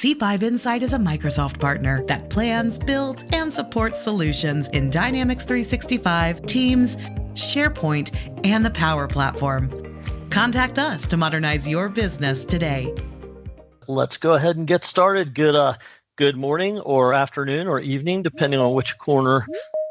C5 Insight is a Microsoft partner that plans, builds, and supports solutions in Dynamics 365, Teams, SharePoint, and the Power Platform. Contact us to modernize your business today. Let's go ahead and get started. Good morning or afternoon or evening, depending on which corner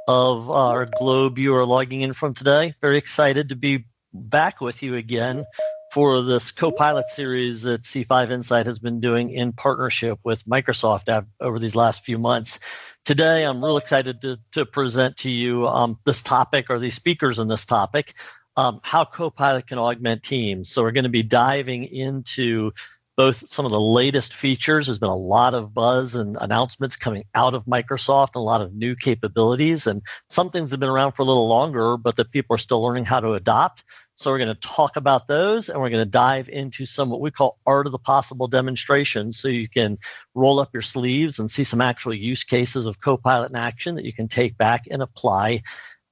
of our globe you are logging in from today. Very excited to be back with you again for this Copilot series that C5 Insight has been doing in partnership with Microsoft over these last few months. Today, I'm real excited to present to you this topic, or these speakers on this topic, how Copilot can augment teams. So we're going to be diving into both some of the latest features. There's been a lot of buzz and announcements coming out of Microsoft, a lot of new capabilities, and some things have been around for a little longer, but that people are still learning how to adopt. So we're going to talk about those, and we're going to dive into some what we call art of the possible demonstrations, so you can roll up your sleeves and see some actual use cases of Copilot in action that you can take back and apply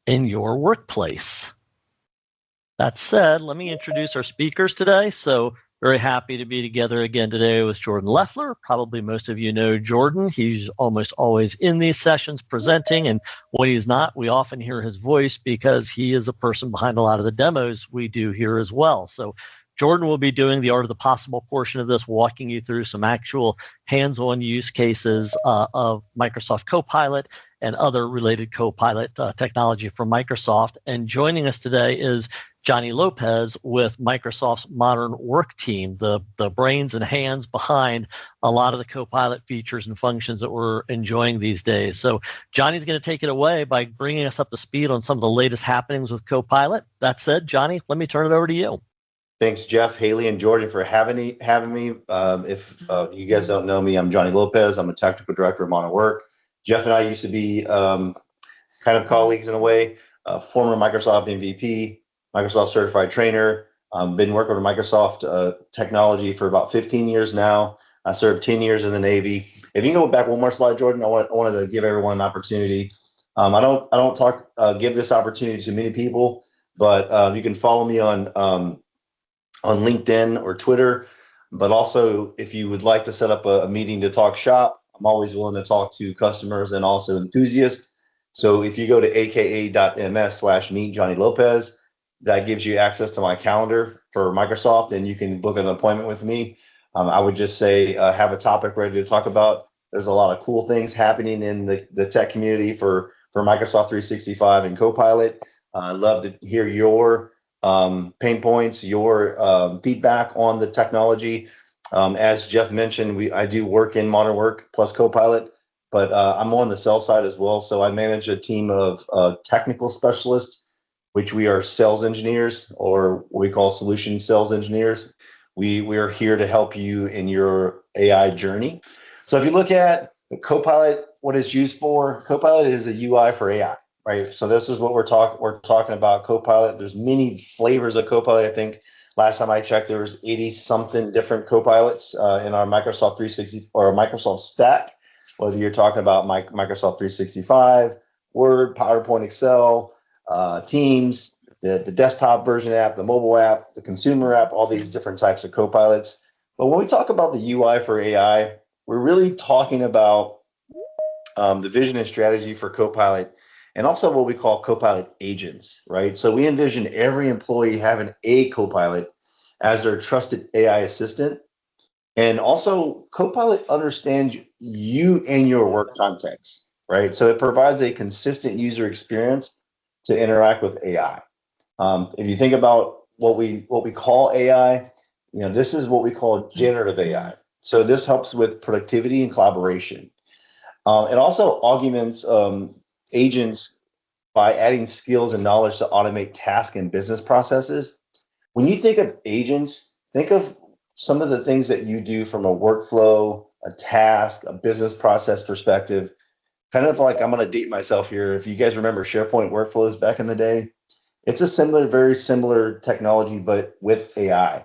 in your workplace. That said, let me introduce our speakers today. So very happy to be together again today with Jordan Loeffler. Probably most of you know Jordan. He's almost always in these sessions presenting, and when he's not, we often hear his voice because he is a person behind a lot of the demos we do here as well. So Jordan will be doing the art of the possible portion of this, walking you through some actual hands-on use cases of Microsoft Copilot and other related Copilot technology from Microsoft. And joining us today is Johnny Lopez with Microsoft's modern work team, the brains and hands behind a lot of the Copilot features and functions that we're enjoying these days. So Johnny's going to take it away by bringing us up to speed on some of the latest happenings with Copilot. That said, Johnny, let me turn it over to you. Thanks, Jeff, Haley, and Jordan for having me. If you guys don't know me, I'm Johnny Lopez. I'm a technical director of Modern Work. Jeff and I used to be kind of colleagues in a way. Former Microsoft MVP, Microsoft certified trainer. Been working with Microsoft technology for about 15 years now. I served 10 years in the Navy. If you can go back one more slide, Jordan, I wanted to give everyone an opportunity. I don't give this opportunity to many people, but you can follow me on LinkedIn or Twitter. But also, if you would like to set up a meeting to talk shop, I'm always willing to talk to customers and also enthusiasts. So if you go to aka.ms/meet Johnny Lopez, that gives you access to my calendar for Microsoft, and you can book an appointment with me. I would just say have a topic ready to talk about. There's a lot of cool things happening in the tech community for Microsoft 365 and Copilot. I'd love to hear your pain points, your feedback on the technology. As Jeff mentioned, I do work in Modern Work plus Copilot, but I'm on the sales side as well. So I manage a team of technical specialists, which we are sales engineers, or what we call solution sales engineers. We are here to help you in your AI journey. So if you look at Copilot, what it's used for, Copilot is a UI for AI. Right. So this is what we're talking about Copilot. There's many flavors of Copilot. I think last time I checked, there was 80 something different Copilots in our Microsoft 360 or Microsoft stack, whether you're talking about Microsoft 365, Word, PowerPoint, Excel, Teams, the desktop version app, the mobile app, the consumer app, all these different types of Copilots. But when we talk about the UI for AI, we're really talking about the vision and strategy for Copilot, and also what we call Copilot agents, right? So we envision every employee having a Copilot as their trusted AI assistant. And also Copilot understands you and your work context, right? So it provides a consistent user experience to interact with AI. If you think about what we call AI, this is what we call generative AI. So this helps with productivity and collaboration. It also augments agents by adding skills and knowledge to automate tasks and business processes. When you think of agents, think of some of the things that you do from a workflow, a task, a business process perspective. Kind of like, I'm going to date myself here. If you guys remember SharePoint workflows back in the day, it's a very similar technology, but with AI.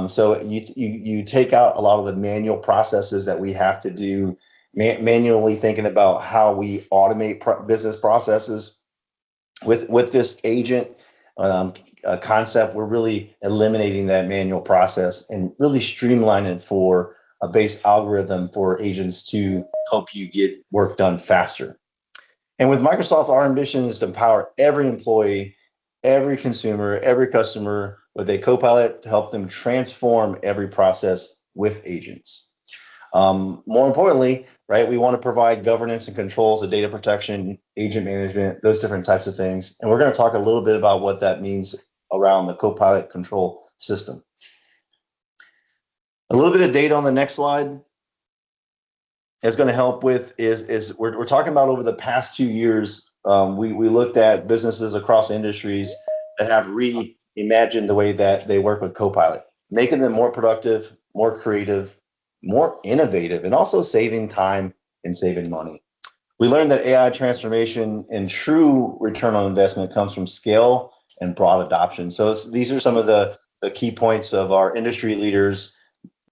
So you take out a lot of the manual processes that we have to do, manually thinking about how we automate business processes. With this agent concept, we're really eliminating that manual process and really streamlining for a base algorithm for agents to help you get work done faster. And with Microsoft, our ambition is to empower every employee, every consumer, every customer with a Copilot to help them transform every process with agents. More importantly, right, we want to provide governance and controls of data protection, agent management, those different types of things. And we're going to talk a little bit about what that means around the Copilot control system. A little bit of data on the next slide is going to help with is we're talking about over the past 2 years, we looked at businesses across industries that have reimagined the way that they work with Copilot, making them more productive, more creative, more innovative, and also saving time and saving money. We learned that AI transformation and true return on investment comes from scale and broad adoption. So these are some of the key points of our industry leaders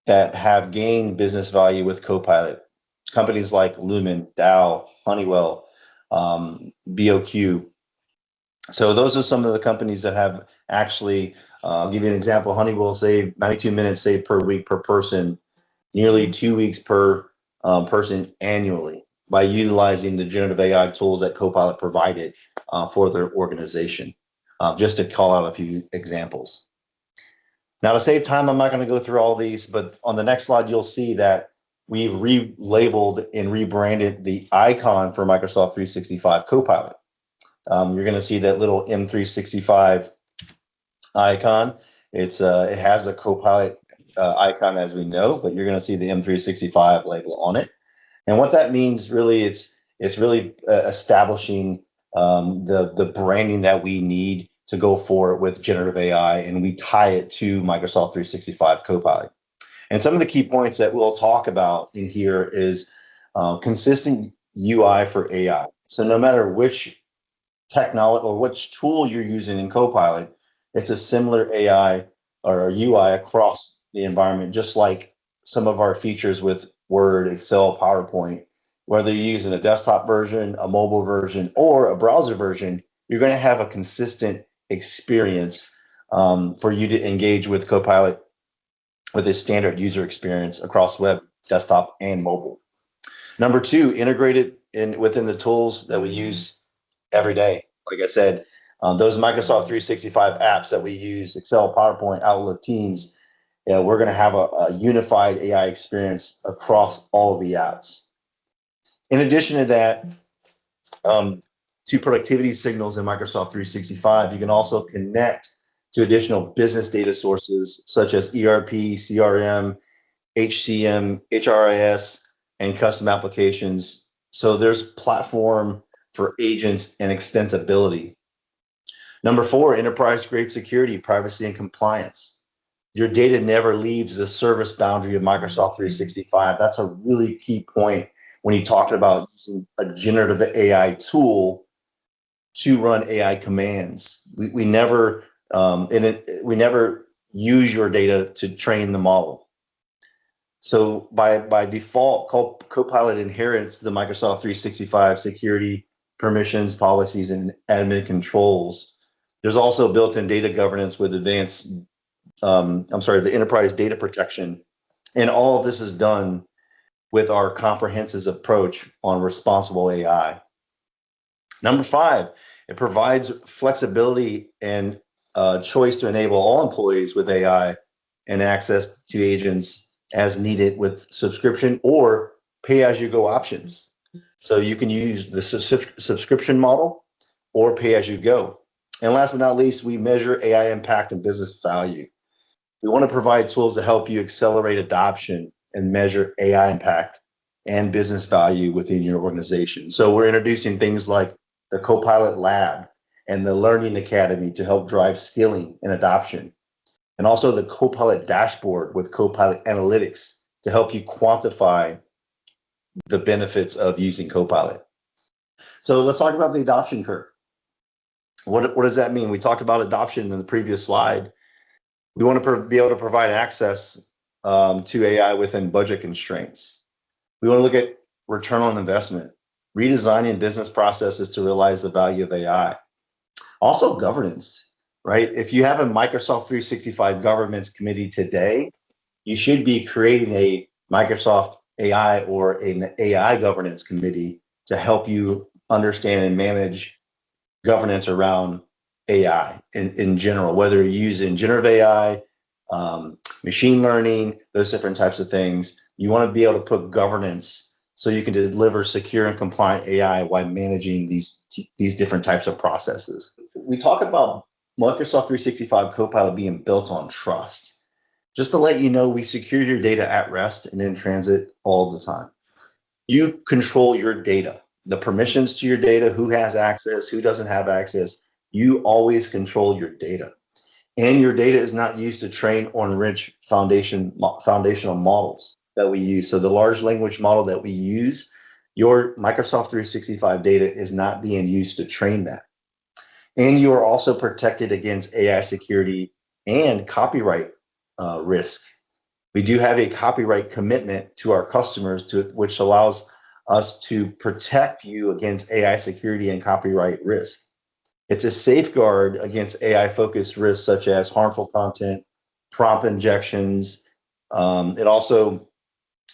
that have gained business value with Copilot. Companies like Lumen, Dow, Honeywell, BOQ. So those are some of the companies that have actually, I'll give you an example. Honeywell saved 92 minutes saved per week per person, nearly 2 weeks per person annually by utilizing the generative AI tools that Copilot provided for their organization. Just to call out a few examples. Now, to save time, I'm not going to go through all these, but on the next slide, you'll see that we've relabeled and rebranded the icon for Microsoft 365 Copilot. You're going to see that little M365 icon. It has a Copilot icon as we know, but you're going to see the M365 label on it. And what that means really, it's really establishing the branding that we need to go forward with generative AI, and we tie it to Microsoft 365 Copilot. And some of the key points that we'll talk about in here is consistent UI for AI. So no matter which technology or which tool you're using in Copilot, it's a similar AI or UI across the environment, just like some of our features with Word, Excel, PowerPoint. Whether you're using a desktop version, a mobile version, or a browser version, you're going to have a consistent experience for you to engage with Copilot with a standard user experience across web, desktop, and mobile. Number two, integrated within the tools that we use every day. Like I said, those Microsoft 365 apps that we use, Excel, PowerPoint, Outlook, Teams, we're going to have a unified AI experience across all of the apps. In addition to that, to productivity signals in Microsoft 365, you can also connect to additional business data sources such as ERP, CRM, HCM, HRIS, and custom applications. So there's platform for agents and extensibility. Number four, enterprise-grade security, privacy, and compliance. Your data never leaves the service boundary of Microsoft 365. That's a really key point when you talk about using a generative AI tool to run AI commands. We never use your data to train the model. So by default, Copilot inherits the Microsoft 365 security permissions, policies, and admin controls. There's also built-in data governance with advanced, the enterprise data protection. And all of this is done with our comprehensive approach on responsible AI. Number five, it provides flexibility and choice to enable all employees with AI and access to agents as needed with subscription or pay-as-you-go options. So you can use the subscription model or pay-as-you-go. And last but not least, we measure AI impact and business value. We want to provide tools to help you accelerate adoption and measure AI impact and business value within your organization. So we're introducing things like the Copilot Lab and the Learning Academy to help drive skilling and adoption. And also the Copilot Dashboard with Copilot Analytics to help you quantify the benefits of using Copilot. So let's talk about the adoption curve. What does that mean? We talked about adoption in the previous slide. We want to be able to provide access to AI within budget constraints. We want to look at return on investment, redesigning business processes to realize the value of AI. Also governance, right? If you have a Microsoft 365 governance committee today, you should be creating a Microsoft AI or an AI governance committee to help you understand and manage governance around AI in general, whether you're using generative AI, machine learning, those different types of things. You want to be able to put governance so you can deliver secure and compliant AI while managing these different types of processes. We talk about Microsoft 365 Copilot being built on trust. Just to let you know, we secure your data at rest and in transit all the time. You control your data, the permissions to your data, who has access, who doesn't have access. You always control your data. And your data is not used to train or enrich foundational models that we use. So the large language model that we use, your Microsoft 365 data is not being used to train that. And you are also protected against AI security and copyright risk. We do have a copyright commitment to our customers, which allows us to protect you against AI security and copyright risk. It's a safeguard against AI-focused risks such as harmful content, prompt injections.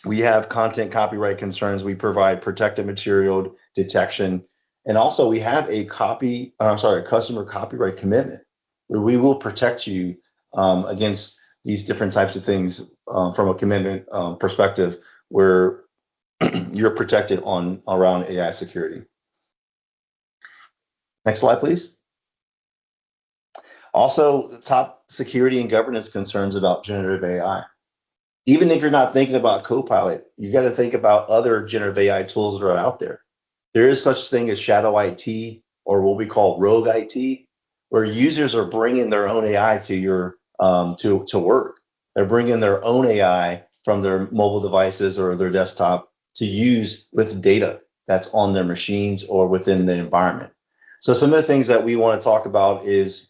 We have content copyright concerns. We provide protected material detection. And also we have a customer copyright commitment where we will protect you against these different types of things from a commitment perspective where you're protected around AI security. Next slide, please. Also, the top security and governance concerns about generative AI. Even if you're not thinking about Copilot, you got to think about other generative AI tools that are out there. There is such thing as shadow IT or what we call rogue IT, where users are bringing their own AI to your to work. They're bringing their own AI from their mobile devices or their desktop to use with data that's on their machines or within the environment. So some of the things that we want to talk about is,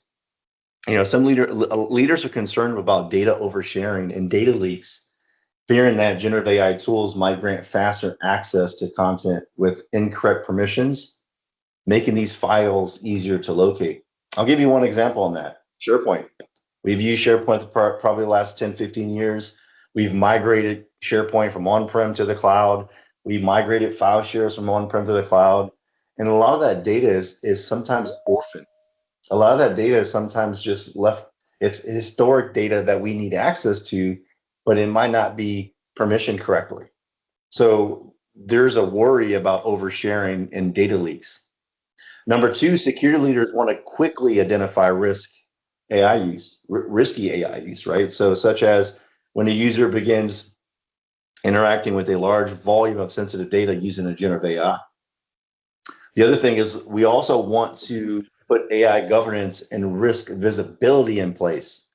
some leaders are concerned about data oversharing and data leaks, fearing that generative AI tools might grant faster access to content with incorrect permissions, making these files easier to locate. I'll give you one example on that. SharePoint. We've used SharePoint for probably the last 10, 15 years. We've migrated SharePoint from on-prem to the cloud. We migrated file shares from on-prem to the cloud. And a lot of that data is sometimes orphaned. A lot of that data is sometimes just left. It's historic data that we need access to, but it might not be permissioned correctly. So there's a worry about oversharing and data leaks. Number two, security leaders want to quickly identify risky AI use, right? So such as when a user begins interacting with a large volume of sensitive data using a generative AI. The other thing is we also want to put AI governance and risk visibility in place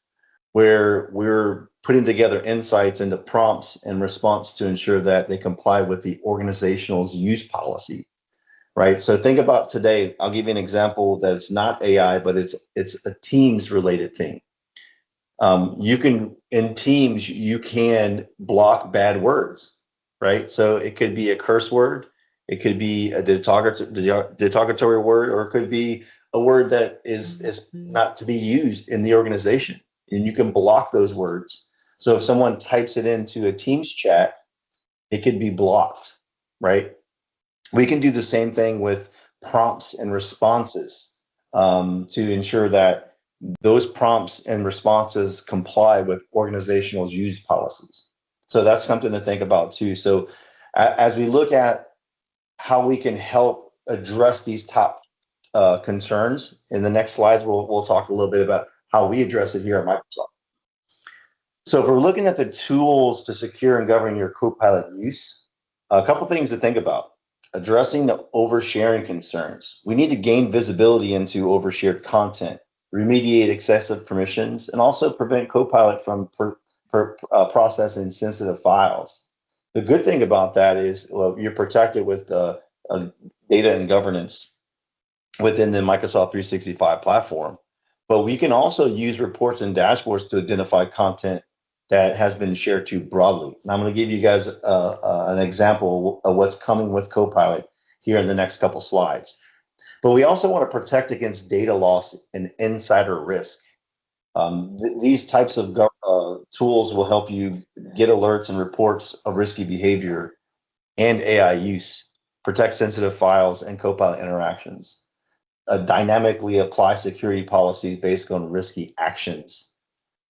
where we're putting together insights into prompts and response to ensure that they comply with the organizational's use policy, right? So think about today, I'll give you an example that it's not AI, but it's a Teams related thing. In Teams, you can block bad words, right? So it could be a curse word, it could be a derogatory word, or it could be a word that is not to be used in the organization. And you can block those words. So if someone types it into a Teams chat, it could be blocked, right? We can do the same thing with prompts and responses to ensure that those prompts and responses comply with organizational use policies. So that's something to think about too. So as we look at how we can help address these top concerns, in the next slides, we'll talk a little bit about how we address it here at Microsoft. So if we're looking at the tools to secure and govern your Copilot use, a couple things to think about. Addressing the oversharing concerns. We need to gain visibility into overshared content, remediate excessive permissions, and also prevent Copilot from processing sensitive files. The good thing about that is you're protected with data and governance within the Microsoft 365 platform. But we can also use reports and dashboards to identify content that has been shared too broadly. And I'm going to give you guys an example of what's coming with Copilot here in the next couple slides. But we also want to protect against data loss and insider risk. These types of tools will help you get alerts and reports of risky behavior and AI use, protect sensitive files and Copilot interactions, dynamically apply security policies based on risky actions.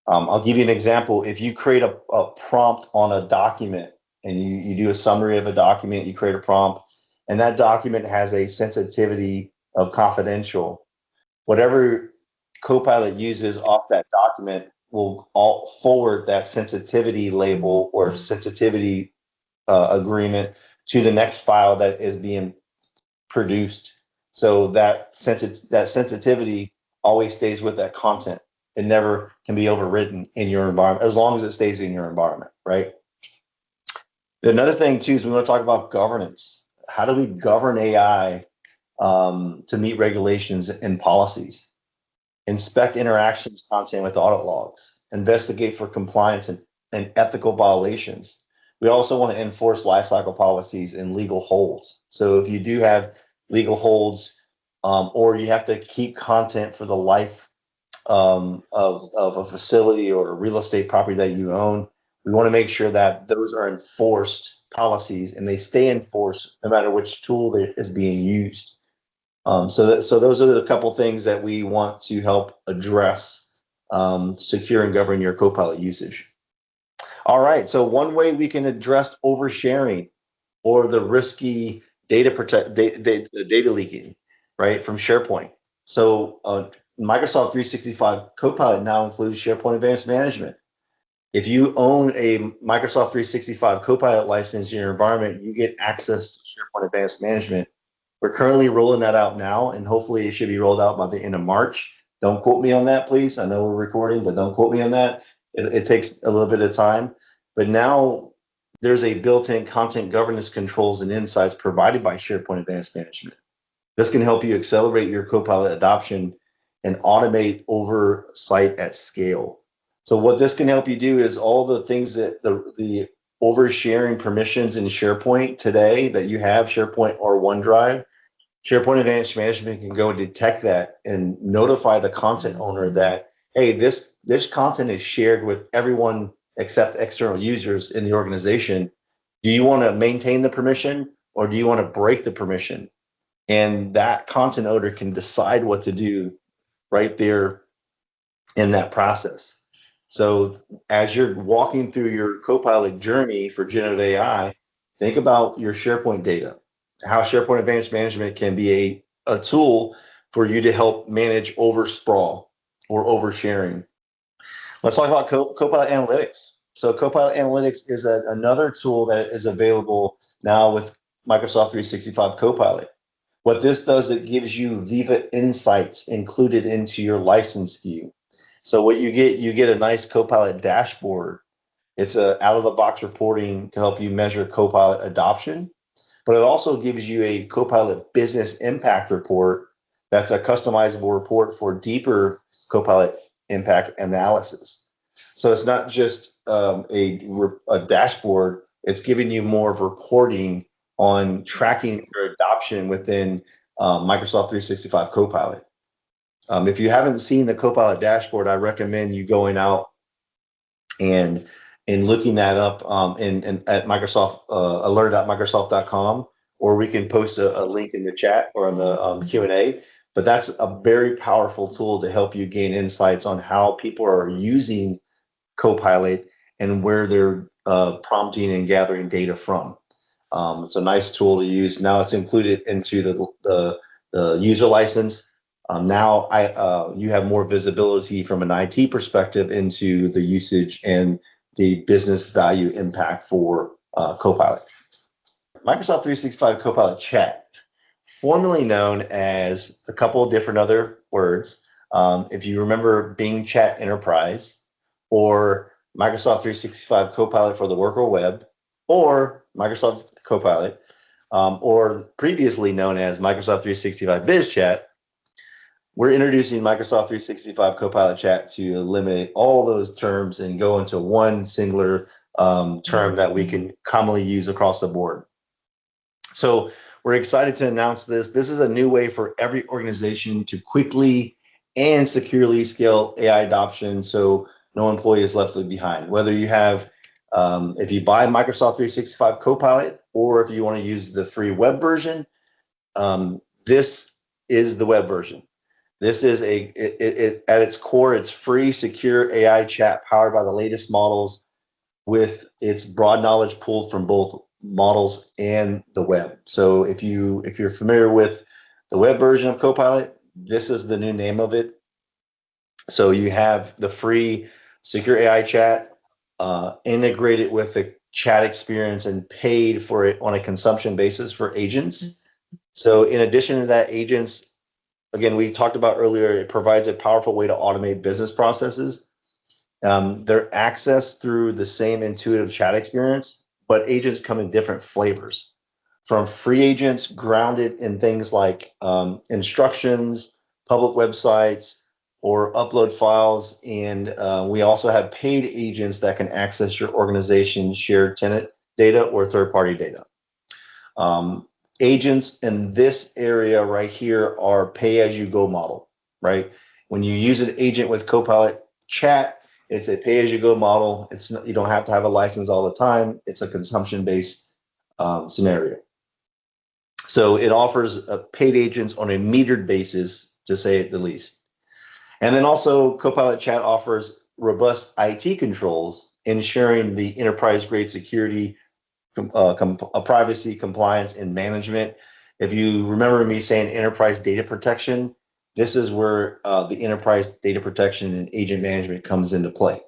I'll give you an example. If you create a prompt on a document and you do a summary of a document, you create a prompt, and that document has a sensitivity of confidential, whatever Copilot uses off that document will forward that sensitivity label or sensitivity agreement to the next file that is being produced. So that sensitivity always stays with that content. It never can be overwritten in your environment, as long as it stays in your environment, right? Another thing too is we want to talk about governance. How do we govern AI to meet regulations and policies? Inspect interactions content with audit logs. Investigate for compliance and ethical violations. We also want to enforce lifecycle policies and legal holds. So if you do have legal holds, or you have to keep content for the life of a facility or a real estate property that you own, we want to make sure that those are enforced policies and they stay enforced no matter which tool is being used. So those are the couple things that we want to help address, secure and govern your Copilot usage. All right, so one way we can address oversharing or the risky data leaking, right, from SharePoint. So Microsoft 365 Copilot now includes SharePoint Advanced Management. If you own a Microsoft 365 Copilot license in your environment, you get access to SharePoint Advanced Management. We're currently rolling that out now, and hopefully it should be rolled out by the end of March. Don't quote me on that, please. I know we're recording, but don't quote me on that. It takes a little bit of time. But now there's a built-in content governance controls and insights provided by SharePoint Advanced Management. This can help you accelerate your Copilot adoption and automate oversight at scale. So what this can help you do is all the things that the oversharing permissions in SharePoint today that you have, SharePoint or OneDrive, SharePoint Advanced Management can go and detect that and notify the content owner that, hey, this content is shared with everyone except external users in the organization. Do you want to maintain the permission or do you want to break the permission? And that content owner can decide what to do right there in that process. So as you're walking through your Copilot journey for generative AI, think about your SharePoint data, how SharePoint Advanced Management can be a tool for you to help manage oversprawl or oversharing. Let's talk about Copilot Analytics. So Copilot Analytics is another tool that is available now with Microsoft 365 Copilot. What this does, it gives you Viva Insights included into your license SKU. So what you get a nice Copilot dashboard. It's a out-of-the-box reporting to help you measure Copilot adoption, but it also gives you a Copilot business impact report that's a customizable report for deeper Copilot impact analysis. So it's not just a dashboard, it's giving you more of reporting on tracking your adoption within Microsoft 365 Copilot. If you haven't seen the Copilot dashboard, I recommend you going out and looking that up at Microsoft alert.microsoft.com, or we can post a link in the chat or on the Q&A. But that's a very powerful tool to help you gain insights on how people are using Copilot and where they're prompting and gathering data from. It's a nice tool to use. Now it's included into the user license. Now you have more visibility from an IT perspective into the usage and the business value impact for Copilot. Microsoft 365 Copilot Chat, formerly known as a couple of different other words. If you remember Bing Chat Enterprise, or Microsoft 365 Copilot for the work or web, or Microsoft Copilot, or previously known as Microsoft 365 Biz Chat, we're introducing Microsoft 365 Copilot Chat to eliminate all those terms and go into one singular term that we can commonly use across the board. So we're excited to announce this. This is a new way for every organization to quickly and securely scale AI adoption. So no employee is left behind. Whether you have, if you buy Microsoft 365 Copilot, or if you want to use the free web version, this is the web version. This is at its core, it's free, secure AI chat powered by the latest models with its broad knowledge pulled from both models and the web. So if you're familiar with the web version of Copilot, this is the new name of it. So you have the free secure AI chat integrated with the chat experience and paid for it on a consumption basis for agents. So in addition to that, agents, again, we talked about earlier, it provides a powerful way to automate business processes. They're accessed through the same intuitive chat experience, but agents come in different flavors. From free agents grounded in things like instructions, public websites, or upload files. And we also have paid agents that can access your organization's shared tenant data or third-party data. Agents in this area right here are pay-as-you-go model, right? When you use an agent with Copilot Chat, it's a pay-as-you-go model. It's not, you don't have to have a license all the time. It's a consumption-based scenario. So it offers paid agents on a metered basis, to say it the least. And then also Copilot Chat offers robust IT controls, ensuring the enterprise-grade security, privacy, compliance, and management. If you remember me saying enterprise data protection, this is where the enterprise data protection and agent management comes into play.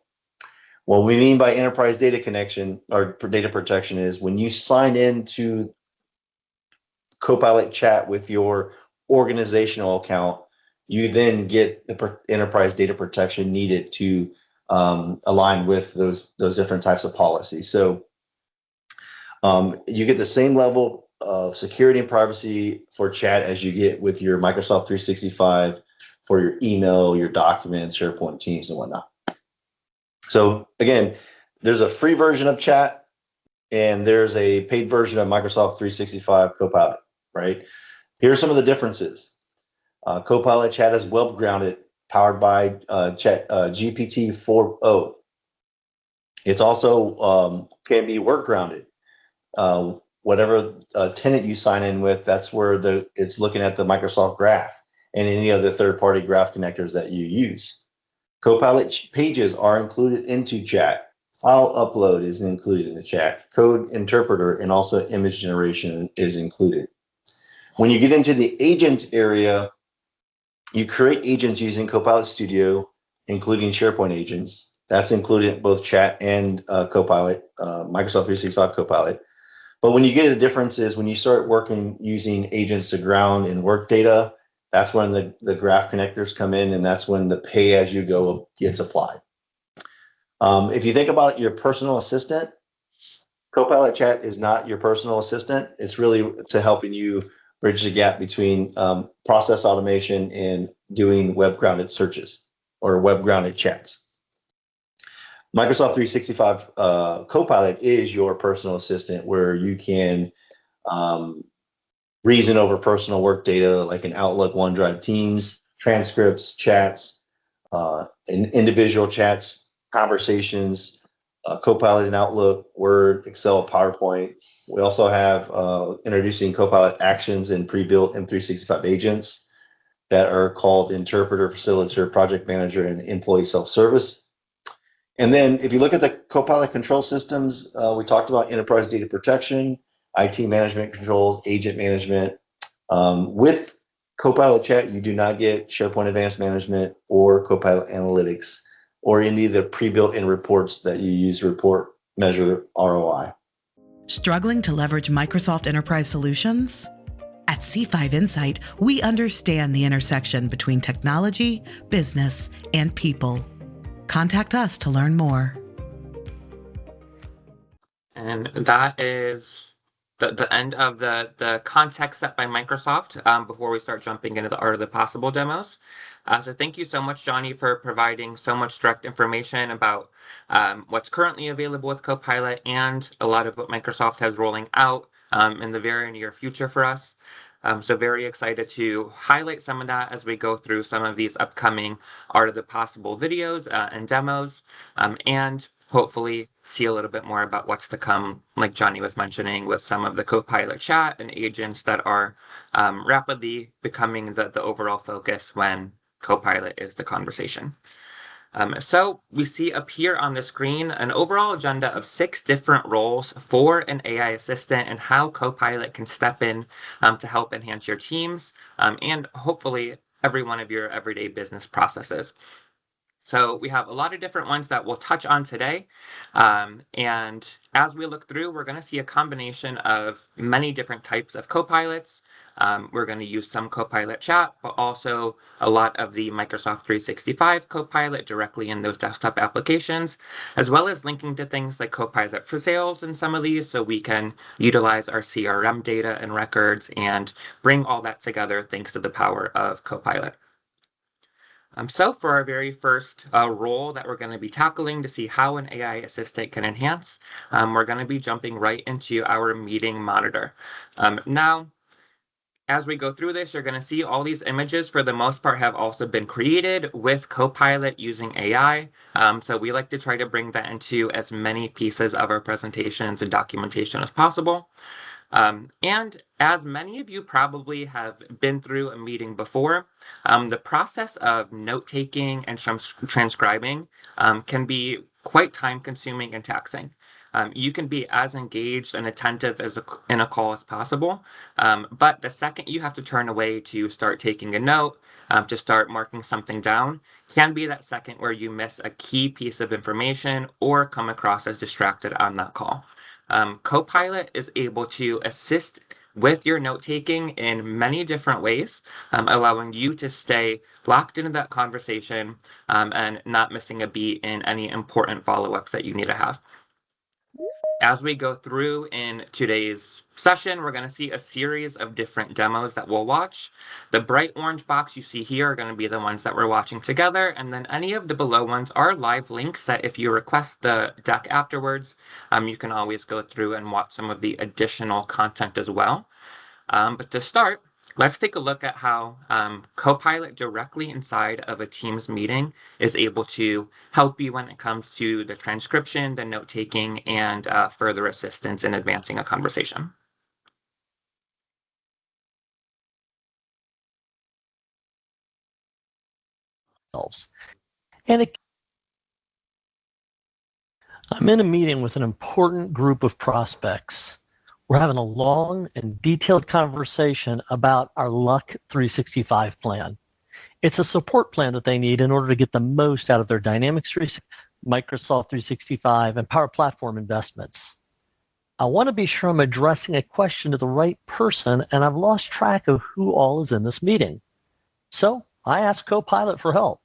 What we mean by enterprise data connection or data protection is when you sign into Copilot Chat with your organizational account, you then get the enterprise data protection needed to align with those different types of policies. So you get the same level of security and privacy for chat as you get with your Microsoft 365 for your email, your documents, SharePoint, Teams, and whatnot. So again, there's a free version of chat and there's a paid version of Microsoft 365 Copilot, right? Here are some of the differences. Copilot Chat is web grounded, powered by GPT 4.0. It's also can be work grounded. Whatever tenant you sign in with, that's where it's looking at the Microsoft Graph and any other third-party graph connectors that you use. Copilot pages are included into chat. File upload is included in the chat. Code interpreter and also image generation is included. When you get into the agent area, you create agents using Copilot Studio, including SharePoint agents. That's included in both chat and Copilot, Microsoft 365 Copilot. But when you get a difference is when you start working using agents to ground and work data, that's when the graph connectors come in, and that's when the pay-as-you-go gets applied. If you think about your personal assistant, Copilot Chat is not your personal assistant. It's really to helping you bridge the gap between process automation and doing web-grounded searches or web-grounded chats. Microsoft 365 Copilot is your personal assistant where you can reason over personal work data like in Outlook, OneDrive, Teams, transcripts, chats, individual chats, conversations, Copilot in Outlook, Word, Excel, PowerPoint. We also have introducing Copilot actions and pre-built M365 agents that are called interpreter, facilitator, project manager, and employee self-service. And then if you look at the Copilot control systems, we talked about enterprise data protection, IT management controls, agent management. With Copilot Chat, you do not get SharePoint Advanced Management or Copilot Analytics or any of the pre-built in reports that you use to measure ROI. Struggling to leverage Microsoft Enterprise solutions? At C5 Insight, we understand the intersection between technology, business, and people. Contact us to learn more. And that is the end of the context set by Microsoft before we start jumping into the art of the possible demos. So thank you so much, Johnny, for providing so much direct information about what's currently available with Copilot and a lot of what Microsoft has rolling out in the very near future for us. So very excited to highlight some of that as we go through some of these upcoming Art of the Possible videos and demos, and hopefully see a little bit more about what's to come, like Johnny was mentioning, with some of the Copilot chat and agents that are rapidly becoming the overall focus when Copilot is the conversation. So we see up here on the screen an overall agenda of 6 different roles for an AI assistant and how Copilot can step in to help enhance your teams and hopefully every one of your everyday business processes. So we have a lot of different ones that we'll touch on today. And as we look through, we're going to see a combination of many different types of Copilots. We're going to use some Copilot chat, but also a lot of the Microsoft 365 Copilot directly in those desktop applications, as well as linking to things like Copilot for Sales in some of these, so we can utilize our CRM data and records and bring all that together thanks to the power of Copilot. So for our very first role that we're going to be tackling to see how an AI assistant can enhance, we're going to be jumping right into our meeting monitor. Now, as we go through this, you're going to see all these images, for the most part, have also been created with Copilot using AI. So we like to try to bring that into as many pieces of our presentations and documentation as possible. And as many of you probably have been through a meeting before, the process of note-taking and transcribing can be quite time-consuming and taxing. You can be as engaged and attentive in a call as possible, but the second you have to turn away to start taking a note, to start marking something down, can be that second where you miss a key piece of information or come across as distracted on that call. Copilot is able to assist with your note-taking in many different ways, allowing you to stay locked into that conversation and not missing a beat in any important follow-ups that you need to have. As we go through in today's session, we're going to see a series of different demos that we'll watch. The bright orange box you see here are going to be the ones that we're watching together, and then any of the below ones are live links that if you request the deck afterwards, you can always go through and watch some of the additional content as well. But to start, let's take a look at how Copilot directly inside of a Teams meeting is able to help you when it comes to the transcription, the note-taking, and further assistance in advancing a conversation. And I'm in a meeting with an important group of prospects. We're having a long and detailed conversation about our Luck 365 plan. It's a support plan that they need in order to get the most out of their Dynamics 365, Microsoft 365, and Power Platform investments. I want to be sure I'm addressing a question to the right person, and I've lost track of who all is in this meeting. So I asked Copilot for help.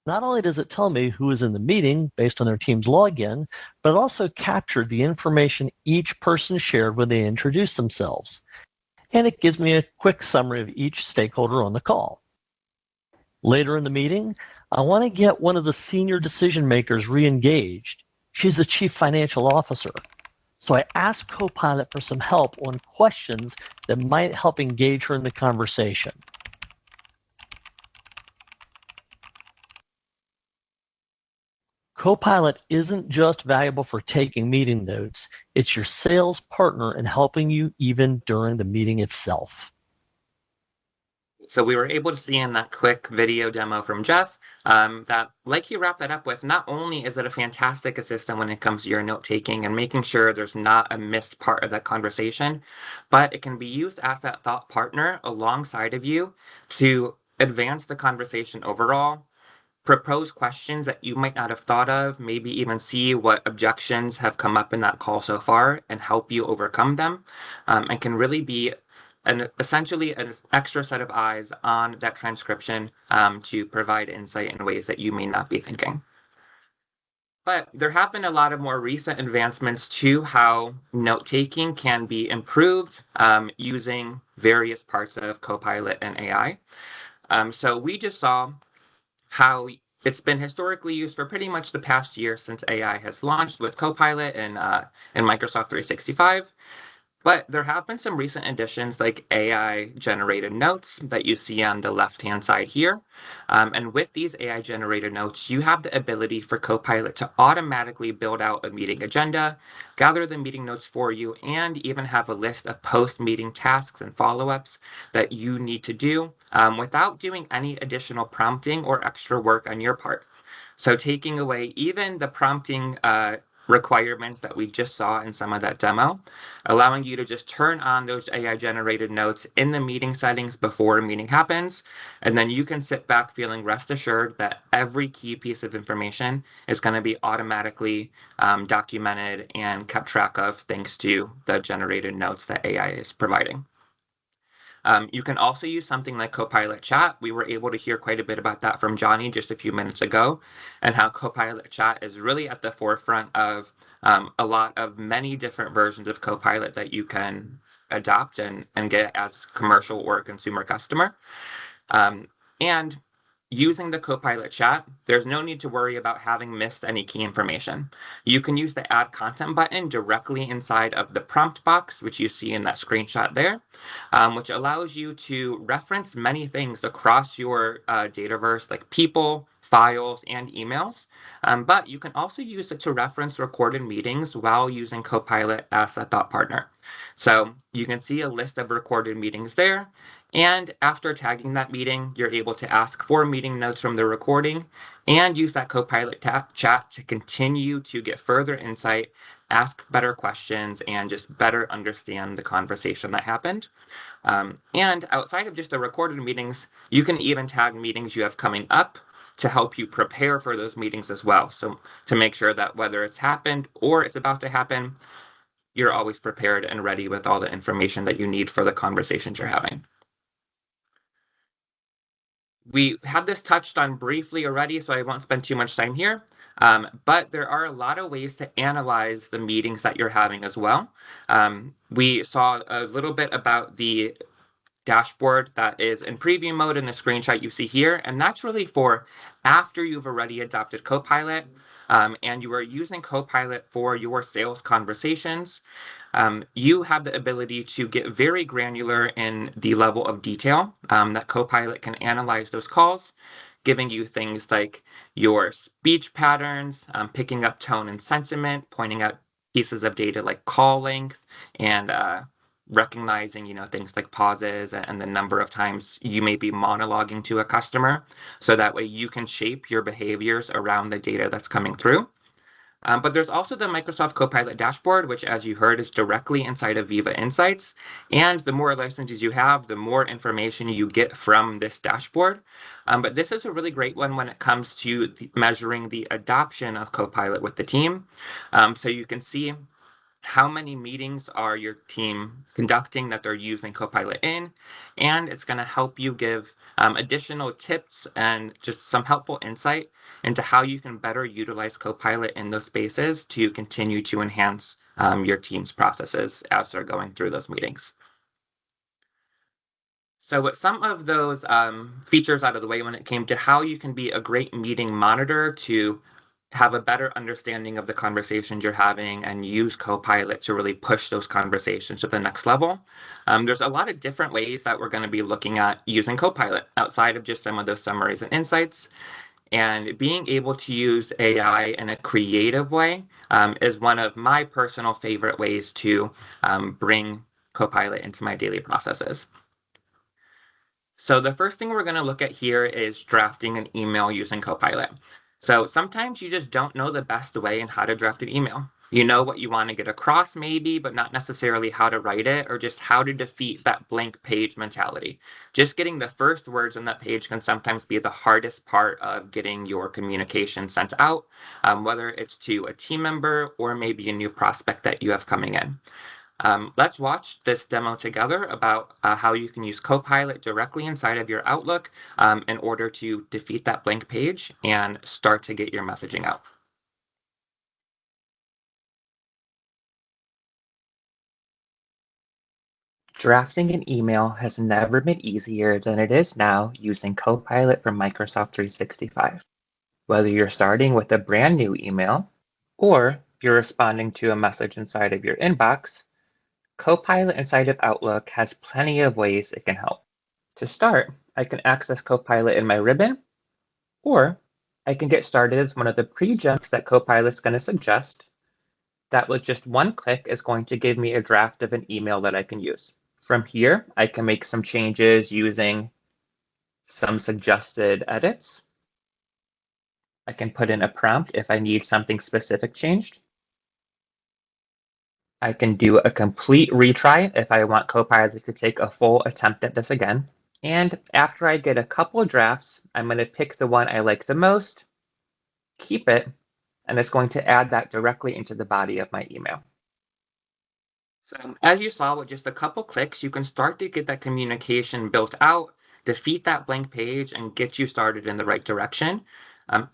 Not only does it tell me who is in the meeting based on their team's login, but it also captured the information each person shared when they introduced themselves. And it gives me a quick summary of each stakeholder on the call. Later in the meeting, I want to get one of the senior decision makers re-engaged. She's the chief financial officer. So I asked Copilot for some help on questions that might help engage her in the conversation. Copilot isn't just valuable for taking meeting notes, it's your sales partner in helping you even during the meeting itself. So we were able to see in that quick video demo from Jeff that, like you wrapped that up with, not only is it a fantastic assistant when it comes to your note-taking and making sure there's not a missed part of that conversation, but it can be used as that thought partner alongside of you to advance the conversation overall, propose questions that you might not have thought of, maybe even see what objections have come up in that call so far and help you overcome them, and can really be essentially an extra set of eyes on that transcription to provide insight in ways that you may not be thinking. But there have been a lot of more recent advancements to how note-taking can be improved using various parts of Copilot and AI. So we just saw how it's been historically used for pretty much the past year since AI has launched with Copilot and Microsoft 365. But there have been some recent additions like AI-generated notes that you see on the left-hand side here. And with these AI-generated notes, you have the ability for Copilot to automatically build out a meeting agenda, gather the meeting notes for you, and even have a list of post-meeting tasks and follow-ups that you need to do without doing any additional prompting or extra work on your part. So taking away even the prompting requirements that we just saw in some of that demo, allowing you to just turn on those AI-generated notes in the meeting settings before a meeting happens, and then you can sit back feeling rest assured that every key piece of information is going to be automatically documented and kept track of thanks to the generated notes that AI is providing. You can also use something like Copilot Chat. We were able to hear quite a bit about that from Johnny just a few minutes ago, and how Copilot Chat is really at the forefront of a lot of many different versions of Copilot that you can adopt and get as commercial or consumer customer. And using the Copilot Chat, there's no need to worry about having missed any key information. You can use the Add Content button directly inside of the prompt box, which you see in that screenshot there, which allows you to reference many things across your Dataverse, like people, files, and emails. But you can also use it to reference recorded meetings while using Copilot as a thought partner. So you can see a list of recorded meetings there. And after tagging that meeting, you're able to ask for meeting notes from the recording and use that Copilot chat to continue to get further insight, ask better questions, and just better understand the conversation that happened. And outside of just the recorded meetings, you can even tag meetings you have coming up to help you prepare for those meetings as well. So to make sure that whether it's happened or it's about to happen, you're always prepared and ready with all the information that you need for the conversations you're having. We had this touched on briefly already, so I won't spend too much time here. But there are a lot of ways to analyze the meetings that you're having as well. We saw a little bit about the dashboard that is in preview mode in the screenshot you see here, and that's really for after you've already adopted Copilot and you are using Copilot for your sales conversations. You have the ability to get very granular in the level of detail that Copilot can analyze those calls, giving you things like your speech patterns, picking up tone and sentiment, pointing out pieces of data like call length, and recognizing things like pauses and the number of times you may be monologuing to a customer, so that way you can shape your behaviors around the data that's coming through. But there's also the Microsoft Copilot dashboard, which, as you heard, is directly inside of Viva Insights. And the more licenses you have, the more information you get from this dashboard. But this is a really great one when it comes to measuring the adoption of Copilot with the team. So you can see how many meetings are your team conducting that they're using Copilot in, and it's going to help you give additional tips and just some helpful insight into how you can better utilize Copilot in those spaces to continue to enhance your team's processes as they're going through those meetings. So with some of those features out of the way when it came to how you can be a great meeting monitor to have a better understanding of the conversations you're having and use Copilot to really push those conversations to the next level. There's a lot of different ways that we're going to be looking at using Copilot outside of just some of those summaries and insights. And being able to use AI in a creative way is one of my personal favorite ways to bring Copilot into my daily processes. So the first thing we're going to look at here is drafting an email using Copilot. So sometimes you just don't know the best way in how to draft an email. You know what you want to get across maybe, but not necessarily how to write it or just how to defeat that blank page mentality. Just getting the first words on that page can sometimes be the hardest part of getting your communication sent out, whether it's to a team member or maybe a new prospect that you have coming in. Let's watch this demo together about how you can use Copilot directly inside of your Outlook in order to defeat that blank page and start to get your messaging out. Drafting an email has never been easier than it is now using Copilot from Microsoft 365. Whether you're starting with a brand new email or you're responding to a message inside of your inbox, Copilot inside of Outlook has plenty of ways it can help. To start, I can access Copilot in my ribbon, or I can get started as one of the pre-jumps that Copilot's going to suggest. That with just one click is going to give me a draft of an email that I can use. From here, I can make some changes using some suggested edits. I can put in a prompt if I need something specific changed. I can do a complete retry if I want Copilot to take a full attempt at this again. And after I get a couple of drafts, I'm going to pick the one I like the most, keep it, and it's going to add that directly into the body of my email. So as you saw, with just a couple clicks, you can start to get that communication built out, defeat that blank page, and get you started in the right direction.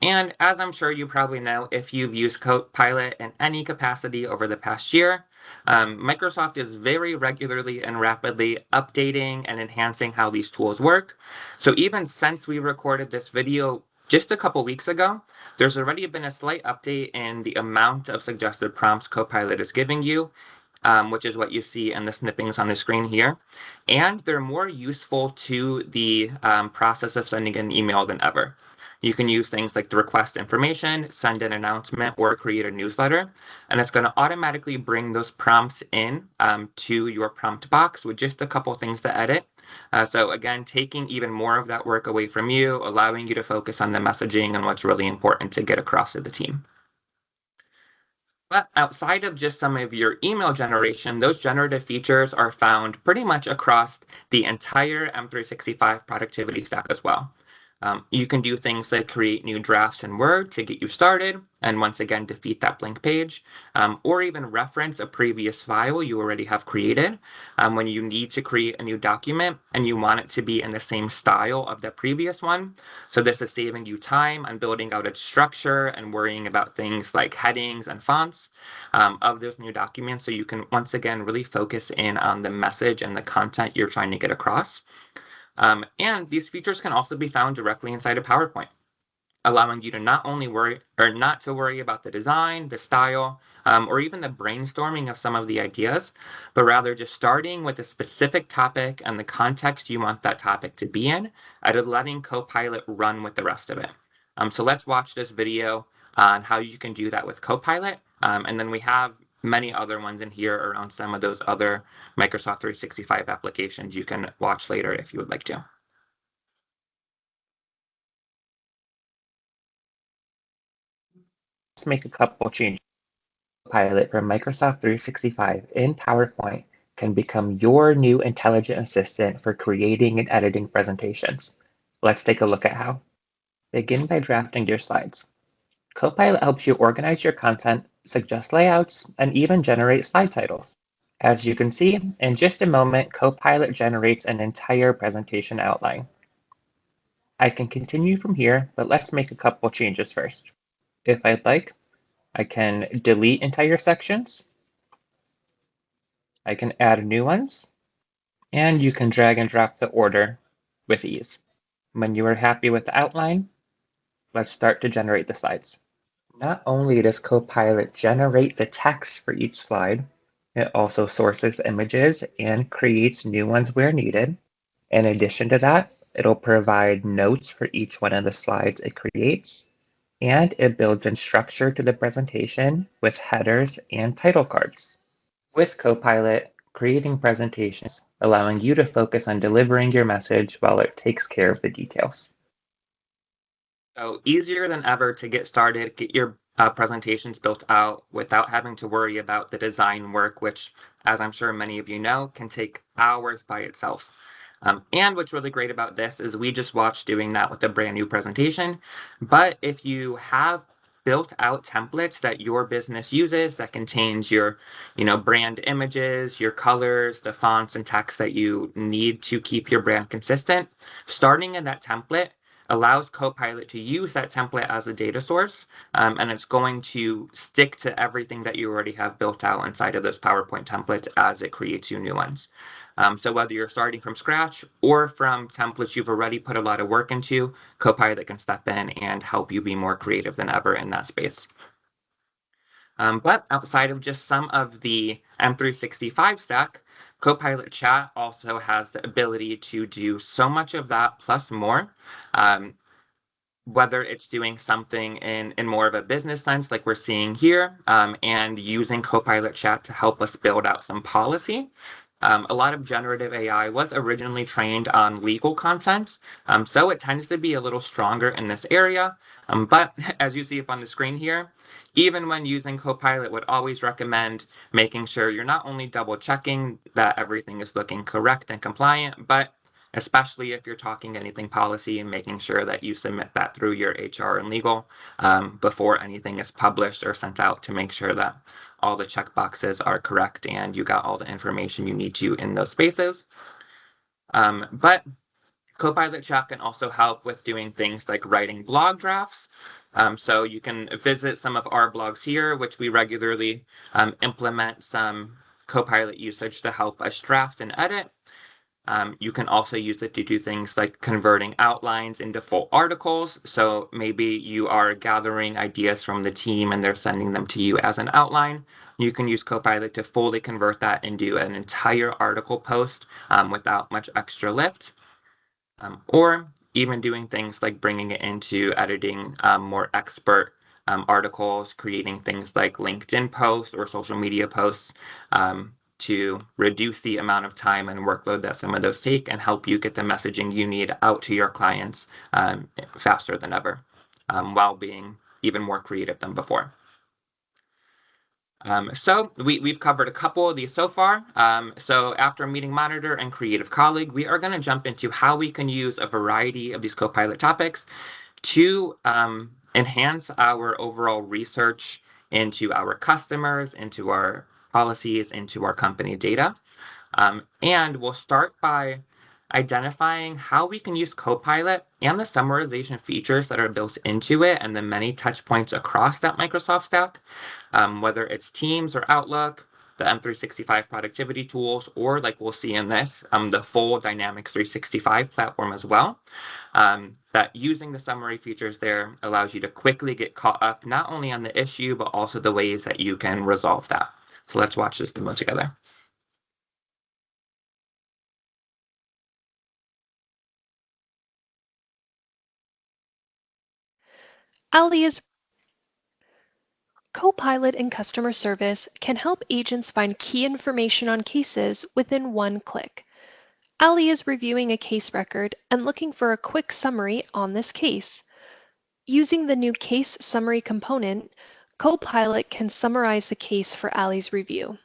And as I'm sure you probably know, if you've used Copilot in any capacity over the past year, Microsoft is very regularly and rapidly updating and enhancing how these tools work. So even since we recorded this video just a couple weeks ago, there's already been a slight update in the amount of suggested prompts Copilot is giving you, which is what you see in the snippings on the screen here. And they're more useful to the process of sending an email than ever. You can use things like the request information, send an announcement, or create a newsletter. And it's going to automatically bring those prompts in to your prompt box with just a couple things to edit. So again, taking even more of that work away from you, allowing you to focus on the messaging and what's really important to get across to the team. But outside of just some of your email generation, those generative features are found pretty much across the entire M365 productivity stack as well. You can do things like create new drafts in Word to get you started, and once again, defeat that blank page, or even reference a previous file you already have created when you need to create a new document and you want it to be in the same style of the previous one. So this is saving you time on building out its structure and worrying about things like headings and fonts of those new documents, so you can once again really focus in on the message and the content you're trying to get across. And these features can also be found directly inside of PowerPoint, allowing you to not to worry about the design, the style, or even the brainstorming of some of the ideas, but rather just starting with a specific topic and the context you want that topic to be in, and letting Copilot run with the rest of it. So let's watch this video on how you can do that with Copilot, and then we have many other ones in here around some of those other Microsoft 365 applications you can watch later if you would like to. Let's make a couple changes. Copilot from Microsoft 365 in PowerPoint can become your new intelligent assistant for creating and editing presentations. Let's take a look at how. Begin by drafting your slides. Copilot helps you organize your content, suggest layouts, and even generate slide titles. As you can see, in just a moment, Copilot generates an entire presentation outline. I can continue from here, but let's make a couple changes first. If I'd like, I can delete entire sections. I can add new ones, and you can drag and drop the order with ease. When you are happy with the outline, let's start to generate the slides. Not only does Copilot generate the text for each slide, it also sources images and creates new ones where needed. In addition to that, it'll provide notes for each one of the slides it creates, and it builds in structure to the presentation with headers and title cards. With Copilot, creating presentations, allowing you to focus on delivering your message while it takes care of the details. So easier than ever to get started, get your presentations built out without having to worry about the design work, which, as I'm sure many of you know, can take hours by itself. And what's really great about this is we just watched doing that with a brand new presentation. But if you have built out templates that your business uses that contains your, brand images, your colors, the fonts and text that you need to keep your brand consistent, starting in that template allows Copilot to use that template as a data source, and it's going to stick to everything that you already have built out inside of those PowerPoint templates as it creates you new ones. So whether you're starting from scratch or from templates you've already put a lot of work into, Copilot can step in and help you be more creative than ever in that space. But outside of just some of the M365 stack, Copilot Chat also has the ability to do so much of that plus more. Whether it's doing something in more of a business sense like we're seeing here, and using Copilot Chat to help us build out some policy. A lot of generative AI was originally trained on legal content, so it tends to be a little stronger in this area. But as you see up on the screen here, even when using Copilot, would always recommend making sure you're not only double checking that everything is looking correct and compliant, but especially if you're talking anything policy, and making sure that you submit that through your HR and legal before anything is published or sent out, to make sure that all the checkboxes are correct and you got all the information you need to in those spaces. But Copilot Chat can also help with doing things like writing blog drafts. So you can visit some of our blogs here, which we regularly implement some Copilot usage to help us draft and edit. You can also use it to do things like converting outlines into full articles. So maybe you are gathering ideas from the team and they're sending them to you as an outline. You can use Copilot to fully convert that into an entire article post without much extra lift. Or even doing things like bringing it into editing more expert articles, creating things like LinkedIn posts or social media posts, to reduce the amount of time and workload that some of those take, and help you get the messaging you need out to your clients faster than ever, while being even more creative than before. So we've covered a couple of these so far. So after Meeting Monitor and Creative Colleague, we are going to jump into how we can use a variety of these Copilot topics to enhance our overall research into our customers, into our policies, into our company data. And we'll start by identifying how we can use Copilot and the summarization features that are built into it and the many touch points across that Microsoft stack, whether it's Teams or Outlook, the M365 productivity tools, or like we'll see in this, the full Dynamics 365 platform as well. That using the summary features there allows you to quickly get caught up not only on the issue, but also the ways that you can resolve that. So let's watch this demo together. Copilot in customer service can help agents find key information on cases within one click. Ali is reviewing a case record and looking for a quick summary on this case. Using the new case summary component, Copilot can summarize the case for Ali's review.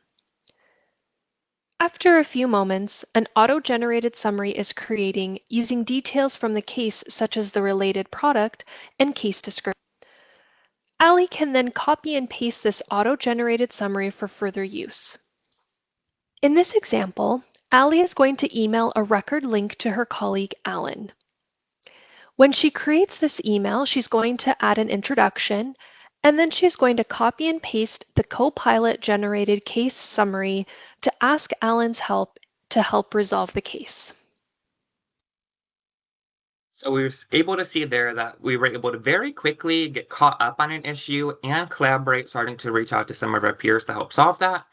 After a few moments, an auto-generated summary is creating using details from the case such as the related product and case description. Ali can then copy and paste this auto-generated summary for further use. In this example, Ali is going to email a record link to her colleague, Alan. When she creates this email, she's going to add an introduction, and then she's going to copy and paste the Copilot generated case summary to ask Alan's help to help resolve the case. So we were able to see there that we were able to very quickly get caught up on an issue and collaborate, starting to reach out to some of our peers to help solve that.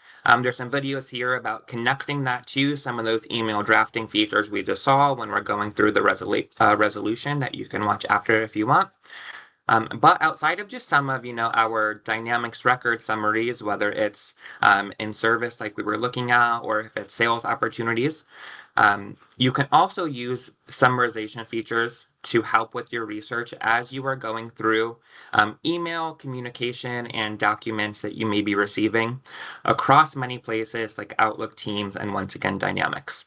There's some videos here about connecting that to some of those email drafting features we just saw when we're going through the resolution that you can watch after if you want. But outside of just some of, our Dynamics record summaries, whether it's in service like we were looking at, or if it's sales opportunities, you can also use summarization features to help with your research as you are going through email, communication, and documents that you may be receiving across many places like Outlook, Teams, and once again, Dynamics.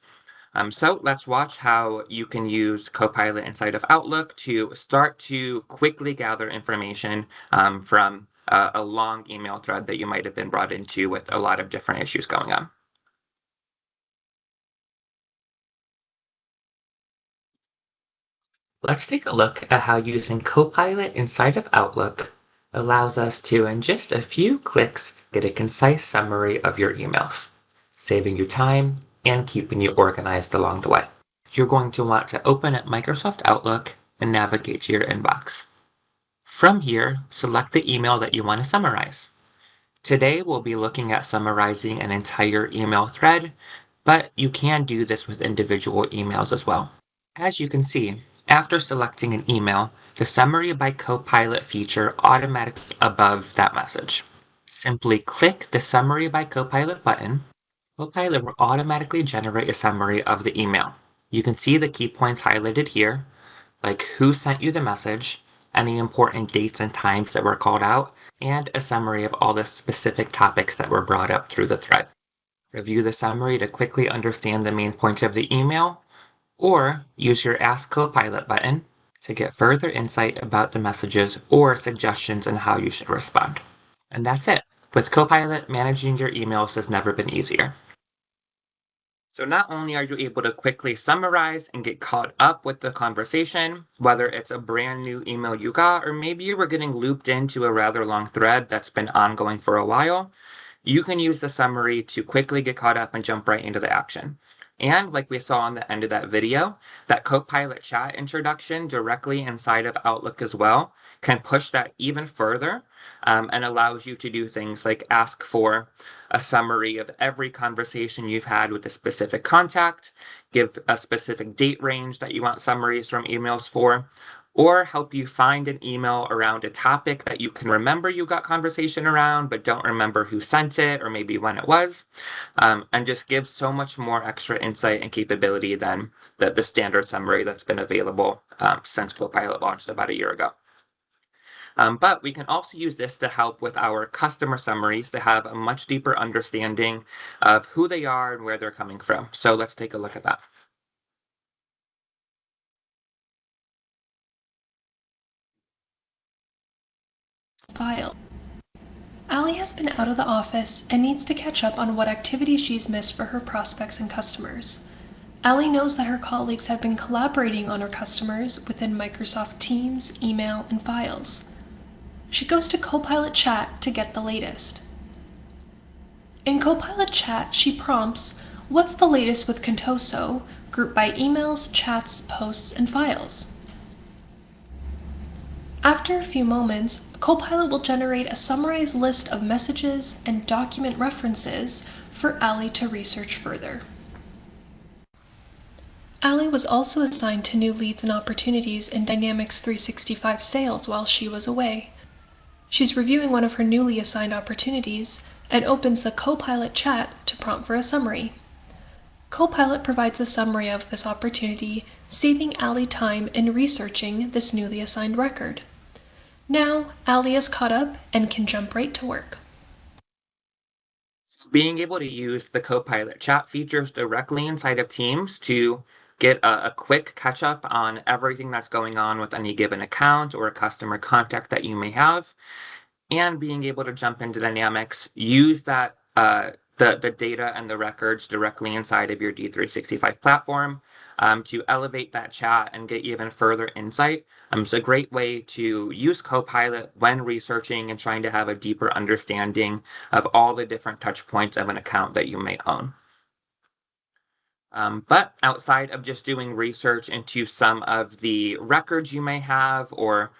So let's watch how you can use Copilot inside of Outlook to start to quickly gather information from a long email thread that you might have been brought into with a lot of different issues going on. Let's take a look at how using Copilot inside of Outlook allows us to, in just a few clicks, get a concise summary of your emails, saving you time and keeping you organized along the way. You're going to want to open up Microsoft Outlook and navigate to your inbox. From here, select the email that you want to summarize. Today, we'll be looking at summarizing an entire email thread, but you can do this with individual emails as well. As you can see, after selecting an email, the Summary by Copilot feature automatics above that message. Simply click the Summary by Copilot button. Copilot will automatically generate a summary of the email. You can see the key points highlighted here, like who sent you the message, any important dates and times that were called out, and a summary of all the specific topics that were brought up through the thread. Review the summary to quickly understand the main points of the email, or use your Ask Copilot button to get further insight about the messages or suggestions on how you should respond. And that's it. With Copilot, managing your emails has never been easier. So not only are you able to quickly summarize and get caught up with the conversation, whether it's a brand new email you got, or maybe you were getting looped into a rather long thread that's been ongoing for a while, you can use the summary to quickly get caught up and jump right into the action. And like we saw on the end of that video, that Copilot chat introduction directly inside of Outlook as well can push that even further and allows you to do things like ask for a summary of every conversation you've had with a specific contact, give a specific date range that you want summaries from emails for, or help you find an email around a topic that you can remember you got conversation around, but don't remember who sent it or maybe when it was, and just give so much more extra insight and capability than the standard summary that's been available since Copilot launched about a year ago. But we can also use this to help with our customer summaries to have a much deeper understanding of who they are and where they're coming from. So let's take a look at that. File. Allie has been out of the office and needs to catch up on what activities she's missed for her prospects and customers. Allie knows that her colleagues have been collaborating on her customers within Microsoft Teams, email, and files. She goes to Copilot Chat to get the latest. In Copilot Chat, she prompts, "What's the latest with Contoso?" grouped by emails, chats, posts, and files. After a few moments, Copilot will generate a summarized list of messages and document references for Allie to research further. Allie was also assigned to new leads and opportunities in Dynamics 365 Sales while she was away. She's reviewing one of her newly assigned opportunities and opens the Copilot Chat to prompt for a summary. Copilot provides a summary of this opportunity, saving Allie time in researching this newly assigned record. Now, Allie is caught up and can jump right to work. Being able to use the Copilot chat features directly inside of Teams to get a quick catch up on everything that's going on with any given account or a customer contact that you may have, and being able to jump into Dynamics, use that the data and the records directly inside of your D365 platform to elevate that chat and get even further insight. It's a great way to use Copilot when researching and trying to have a deeper understanding of all the different touch points of an account that you may own. But outside of just doing research into some of the records you may have or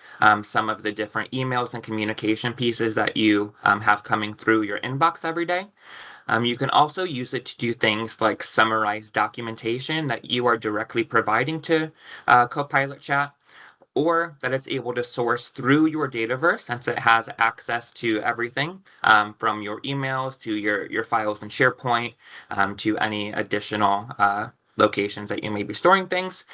some of the different emails and communication pieces that you have coming through your inbox every day, you can also use it to do things like summarize documentation that you are directly providing to Copilot Chat, or that it's able to source through your Dataverse since it has access to everything from your emails to your files in SharePoint to any additional locations that you may be storing things.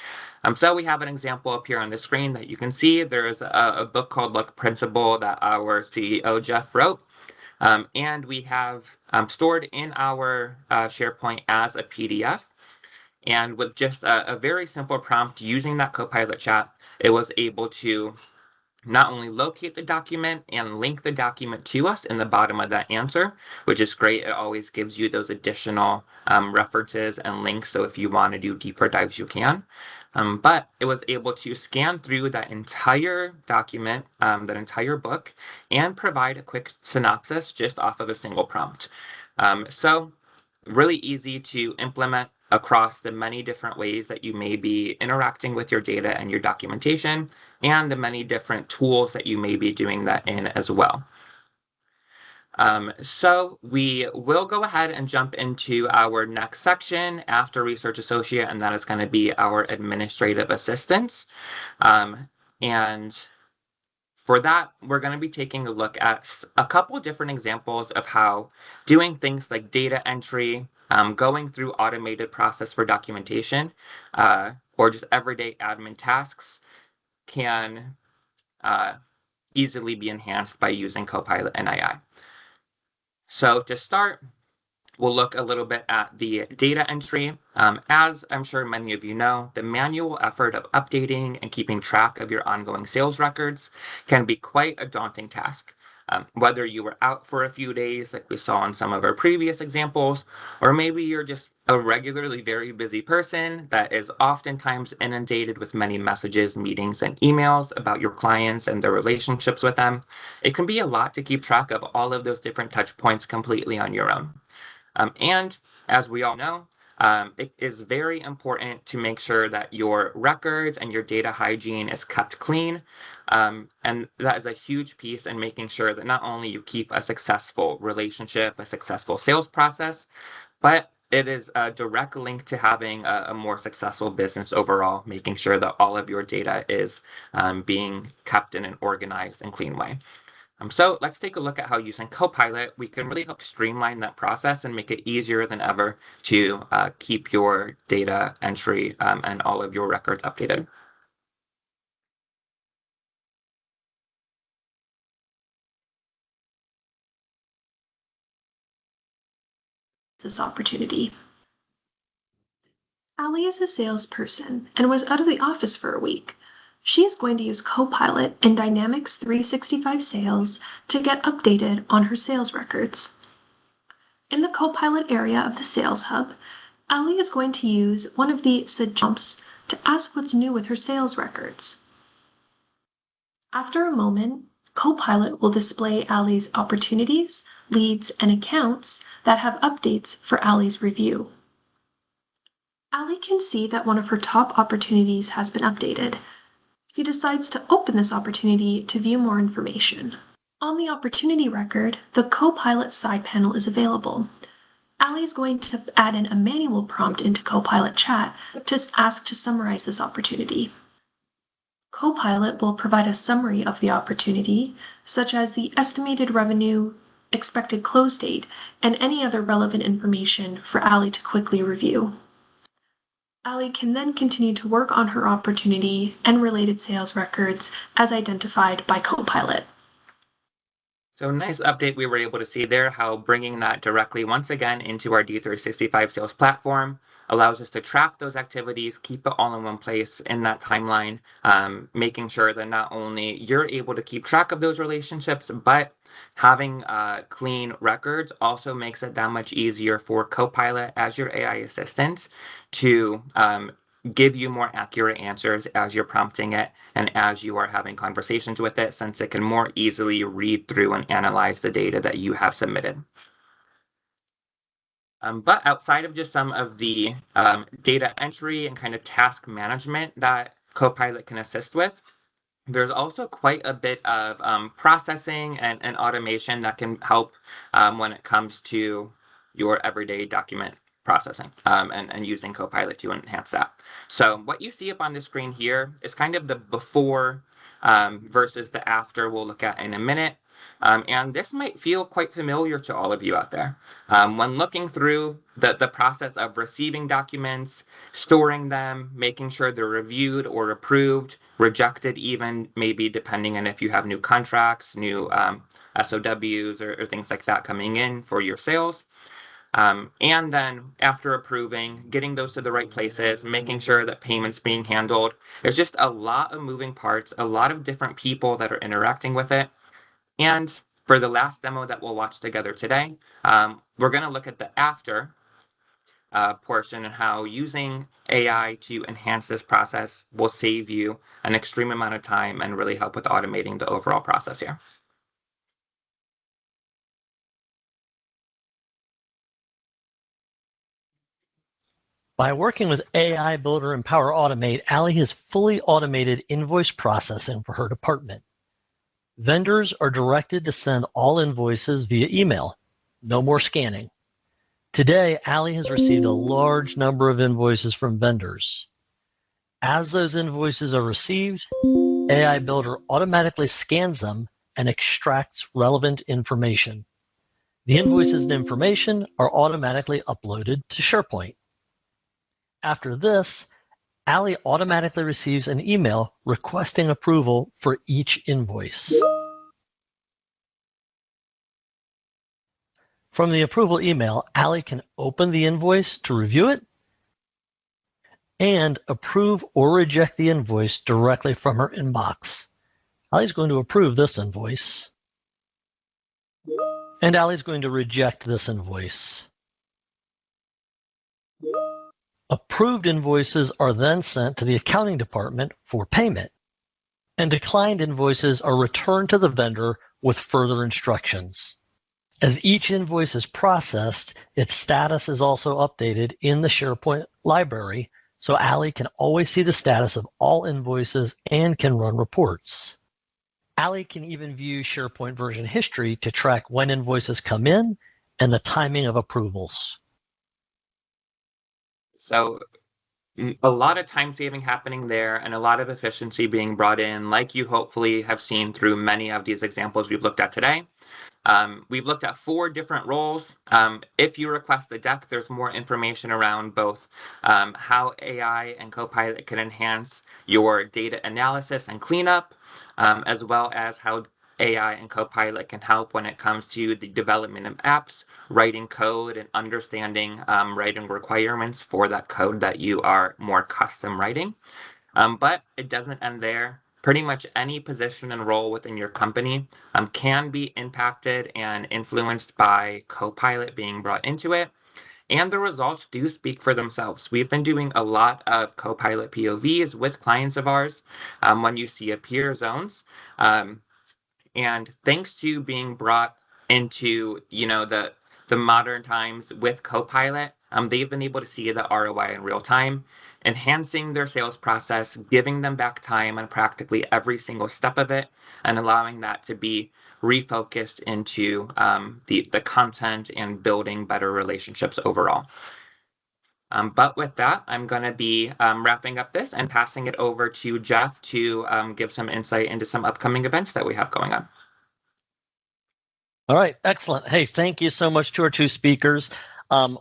So we have an example up here on the screen that you can see. There's a book called Luck Principle that our CEO, Jeff, wrote. And we have stored in our SharePoint as a PDF. And with just a very simple prompt using that Copilot chat, it was able to not only locate the document and link the document to us in the bottom of that answer, which is great. It always gives you those additional references and links. So if you want to do deeper dives, you can. but it was able to scan through that entire document, that entire book, and provide a quick synopsis just off of a single prompt. So really easy to implement across the many different ways that you may be interacting with your data and your documentation, and the many different tools that you may be doing that in as well. So we will go ahead and jump into our next section after Research Associate, and that is going to be our Administrative Assistants. And for that, we're going to be taking a look at a couple different examples of how doing things like data entry, going through automated process for documentation, or just everyday admin tasks can easily be enhanced by using Copilot and AI. So to start, we'll look a little bit at the data entry. As I'm sure many of you know, the manual effort of updating and keeping track of your ongoing sales records can be quite a daunting task. Whether you were out for a few days, like we saw in some of our previous examples, or maybe you're just a regularly very busy person that is oftentimes inundated with many messages, meetings, and emails about your clients and their relationships with them, it can be a lot to keep track of all of those different touch points completely on your own. And as we all know, it is very important to make sure that your records and your data hygiene is kept clean. And that is a huge piece in making sure that not only you keep a successful relationship, a successful sales process, but it is a direct link to having a more successful business overall, making sure that all of your data is being kept in an organized and clean way. So let's take a look at how using Copilot, we can really help streamline that process and make it easier than ever to keep your data entry and all of your records updated. This opportunity. Allie is a salesperson and was out of the office for a week. She is going to use Copilot in Dynamics 365 Sales to get updated on her sales records. In the Copilot area of the Sales Hub, Allie is going to use one of the suggestions to ask what's new with her sales records. After a moment, Copilot will display Allie's opportunities, leads, and accounts that have updates for Allie's review. Allie can see that one of her top opportunities has been updated. She decides to open this opportunity to view more information. On the opportunity record, the Copilot side panel is available. Allie is going to add in a manual prompt into Copilot chat to ask to summarize this opportunity. Copilot will provide a summary of the opportunity, such as the estimated revenue, expected close date, and any other relevant information for Allie to quickly review. Allie can then continue to work on her opportunity and related sales records as identified by Copilot. So nice update we were able to see there, how bringing that directly once again into our D365 sales platform allows us to track those activities, keep it all in one place in that timeline, making sure that not only you're able to keep track of those relationships, but having clean records also makes it that much easier for Copilot as your AI assistant to give you more accurate answers as you're prompting it and as you are having conversations with it, since it can more easily read through and analyze the data that you have submitted. But outside of just some of the data entry and kind of task management that Copilot can assist with, there's also quite a bit of processing and automation that can help when it comes to your everyday document processing and using Copilot to enhance that. So what you see up on the screen here is kind of the before versus the after we'll look at in a minute. And this might feel quite familiar to all of you out there. When looking through the process of receiving documents, storing them, making sure they're reviewed or approved, rejected even, maybe depending on if you have new contracts, new SOWs or things like that coming in for your sales. And then after approving, getting those to the right places, making sure that payments being handled. There's just a lot of moving parts, a lot of different people that are interacting with it. And for the last demo that we'll watch together today, we're going to look at the after. portion and how using AI to enhance this process will save you an extreme amount of time and really help with automating the overall process here. By working with AI Builder and Power Automate, Allie has fully automated invoice processing for her department. Vendors are directed to send all invoices via email. No more scanning. Today, Allie has received a large number of invoices from vendors. As those invoices are received, AI Builder automatically scans them and extracts relevant information. The invoices and information are automatically uploaded to SharePoint. After this, Allie automatically receives an email requesting approval for each invoice. From the approval email, Allie can open the invoice to review it and approve or reject the invoice directly from her inbox. Allie's going to approve this invoice, and Allie's going to reject this invoice. Approved invoices are then sent to the accounting department for payment, and declined invoices are returned to the vendor with further instructions. As each invoice is processed, its status is also updated in the SharePoint library, so Allie can always see the status of all invoices and can run reports. Allie can even view SharePoint version history to track when invoices come in and the timing of approvals. So a lot of time saving happening there and a lot of efficiency being brought in, like you hopefully have seen through many of these examples we've looked at today. We've looked at 4 different roles. If you request the deck, there's more information around both how AI and Copilot can enhance your data analysis and cleanup, as well as how AI and Copilot can help when it comes to the development of apps, writing code, and understanding writing requirements for that code that you are more custom writing. But it doesn't end there. Pretty much any position and role within your company can be impacted and influenced by Copilot being brought into it. And the results do speak for themselves. We've been doing a lot of Copilot POVs with clients of ours when you see peer zones. And thanks to being brought into, the modern times with Copilot, they've been able to see the ROI in real time, enhancing their sales process, giving them back time on practically every single step of it, and allowing that to be refocused into the content and building better relationships overall. But with that, I'm going to be wrapping up this and passing it over to Jeff to give some insight into some upcoming events that we have going on. All right, excellent. Hey, thank you so much to our 2 speakers.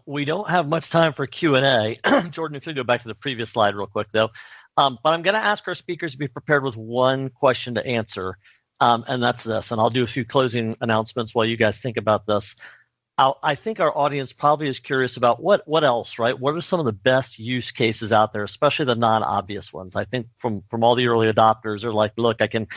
We don't have much time for Q&A. Jordan, if you go back to the previous slide real quick, though. But I'm going to ask our speakers to be prepared with one question to answer, and that's this. And I'll do a few closing announcements while you guys think about this. I think our audience probably is curious about what else, right? What are some of the best use cases out there, especially the non-obvious ones? I think from all the early adopters are like, look, I can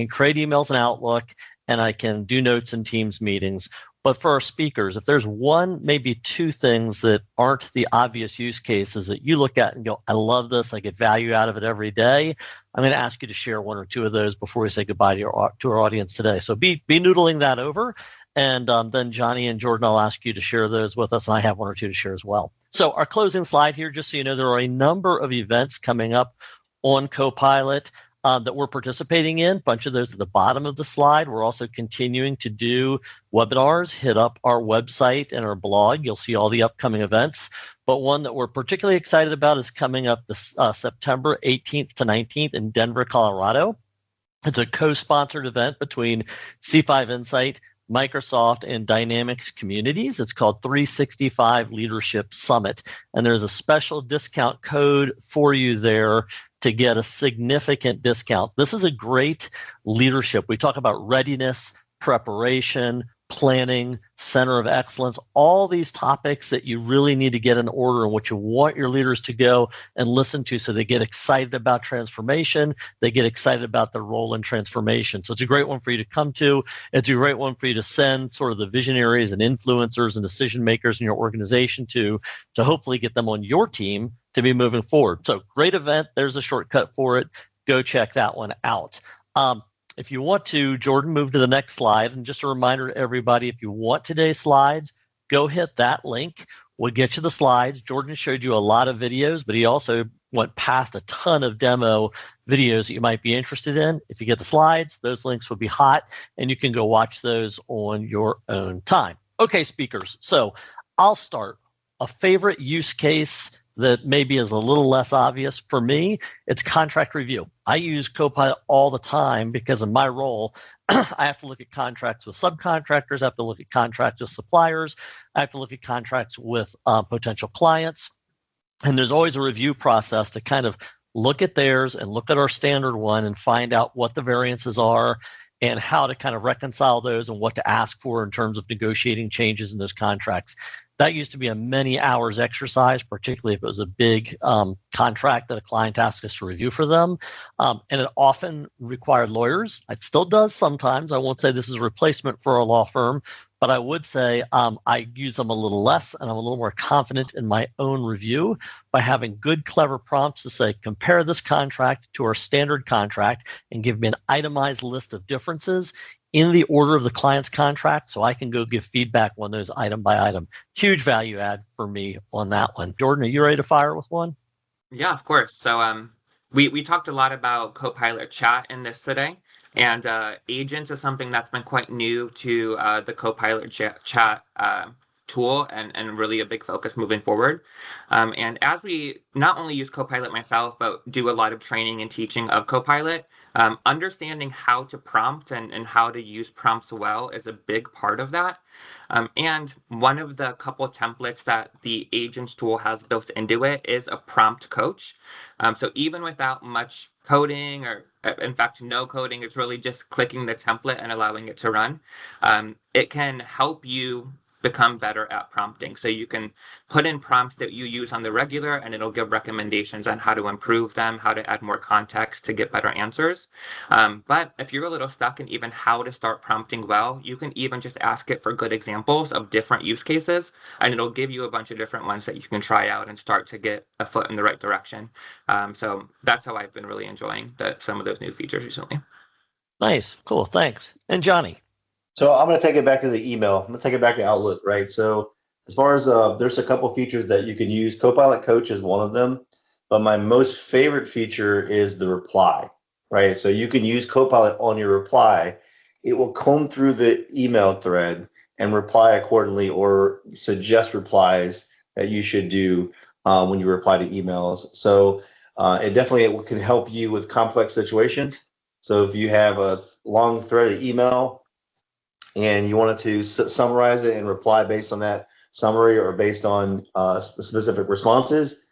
create emails in Outlook, and I can do notes in Teams meetings. But for our speakers, if there's one, maybe 2 things that aren't the obvious use cases that you look at and go, I love this, I get value out of it every day, I'm going to ask you to share 1 or 2 of those before we say goodbye to our audience today. So be noodling that over, and then Johnny and Jordan, I'll ask you to share those with us, and I have 1 or 2 to share as well. So our closing slide here, just so you know, there are a number of events coming up on Copilot that we're participating in. A bunch of those at the bottom of the slide. We're also continuing to do webinars. Hit up our website and our blog. You'll see all the upcoming events. But one that we're particularly excited about is coming up this September 18th to 19th in Denver, Colorado. It's a co-sponsored event between C5 Insight, Microsoft, and Dynamics communities. It's called 365 Leadership Summit. And there's a special discount code for you there to get a significant discount. This is a great leadership. We talk about readiness, preparation, planning, center of excellence, all these topics that you really need to get in order and what you want your leaders to go and listen to so they get excited about transformation, they get excited about their role in transformation. So it's a great one for you to come to. It's a great one for you to send sort of the visionaries and influencers and decision makers in your organization to hopefully get them on your team to be moving forward. So great event. There's a shortcut for it. Go check that one out. If you want to, Jordan, move to the next slide. And just a reminder to everybody, if you want today's slides, go hit that link. We'll get you the slides. Jordan showed you a lot of videos, but he also went past a ton of demo videos that you might be interested in. If you get the slides, those links will be hot, and you can go watch those on your own time. Okay, speakers. So I'll start. A favorite use case that maybe is a little less obvious for me, it's contract review. I use Copilot all the time because in my role, I have to look at contracts with subcontractors, I have to look at contracts with suppliers, I have to look at contracts with potential clients. And there's always a review process to kind of look at theirs and look at our standard one and find out what the variances are and how to kind of reconcile those and what to ask for in terms of negotiating changes in those contracts. That used to be a many hours exercise, particularly if it was a big contract that a client asked us to review for them. And it often required lawyers. It still does sometimes. I won't say this is a replacement for a law firm, but I would say I use them a little less and I'm a little more confident in my own review by having good, clever prompts to say, compare this contract to our standard contract and give me an itemized list of differences in the order of the client's contract so I can go give feedback on those item by item. Huge value add for me on that one. Jordan, are you ready to fire with one? Yeah, of course. So we talked a lot about Copilot chat in this today, and agents is something that's been quite new to the Copilot chat tool and really a big focus moving forward. And as we not only use Copilot myself, but do a lot of training and teaching of Copilot, understanding how to prompt and how to use prompts well is a big part of that. And one of the couple templates that the agents tool has built into it is a prompt coach. So even without much coding or in fact, no coding, it's really just clicking the template and allowing it to run. It can help you become better at prompting. So you can put in prompts that you use on the regular and it'll give recommendations on how to improve them, how to add more context to get better answers. But if you're a little stuck in even how to start prompting well, you can even just ask it for good examples of different use cases and it'll give you a bunch of different ones that you can try out and start to get a foot in the right direction. So that's how I've been really enjoying some of those new features recently. Nice, cool, thanks. And Johnny? So I'm going to take it back to the email. I'm going to take it back to Outlook, right? So as far as there's a couple features that you can use. Copilot Coach is one of them, but my most favorite feature is the reply, right? So you can use Copilot on your reply. It will comb through the email thread and reply accordingly or suggest replies that you should do when you reply to emails. So it definitely can help you with complex situations. So if you have a long threaded email, and you wanted to summarize it and reply based on that summary or based on specific responses,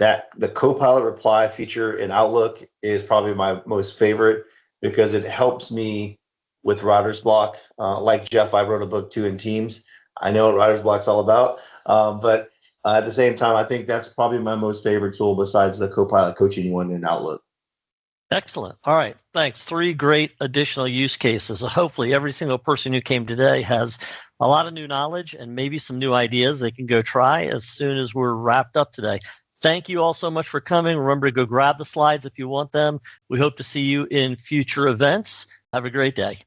that the Copilot reply feature in Outlook is probably my most favorite because it helps me with writer's block. Like Jeff, I wrote a book too in Teams. I know what writer's block's all about, but at the same time, I think that's probably my most favorite tool besides the Copilot coaching one in Outlook. Excellent. All right. Thanks. 3 great additional use cases. So hopefully every single person who came today has a lot of new knowledge and maybe some new ideas they can go try as soon as we're wrapped up today. Thank you all so much for coming. Remember to go grab the slides if you want them. We hope to see you in future events. Have a great day.